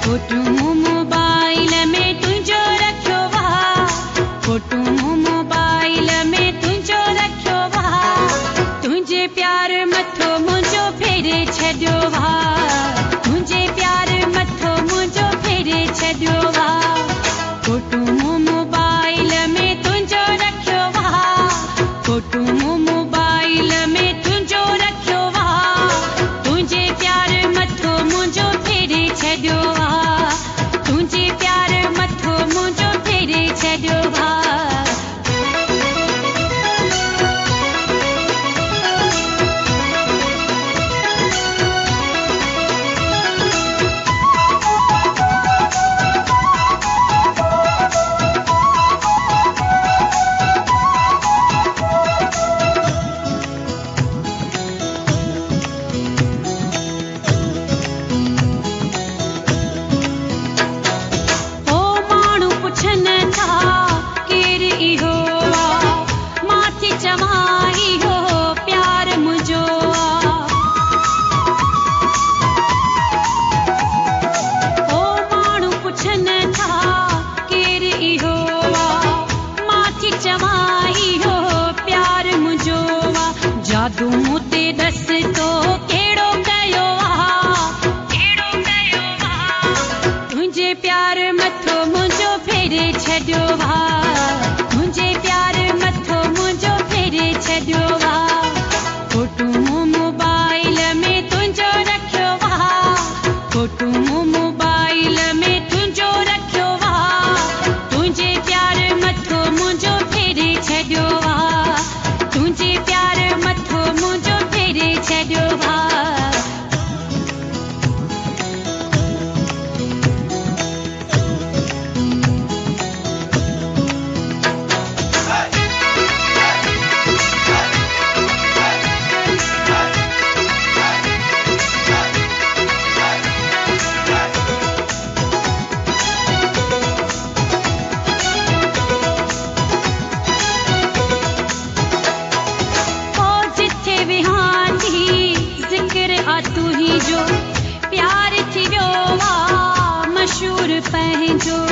photo mobile में तुझो रखियो वा फोटू मोबाइल में तुझो रखियो वा तुझे प्यार मथो मुझो फेरे छॾियो वा तुझे प्यार मथो मुझो फेरे छॾियो वा फोटू मोबाइल में तुझो रखियो वा फोटू मोबाइल में तुझो रखियो वा तुझे प्यार मथो मुझो फेरे छॾियो वा तुझे प्यार मथो मुझो फेरे छॾियो वा जादू मूते दस तो केड़ो कयो वा तुझे प्यार मथो मुझो फेरे छॾियो वा तुझे प्यार मथो मुझो फेरे छॾियो वा फोटू मोबाइल में तुझो रखियो वा फोटू मोबाइल में तुझो रखियो वा तुझे प्यार मथो मुझो फेरे छॾियो वा तुझे प्यार मथो मुझो फेरे छॾियो वा तू ही जो प्यार थी वियो वा मशहूर पंहिंजो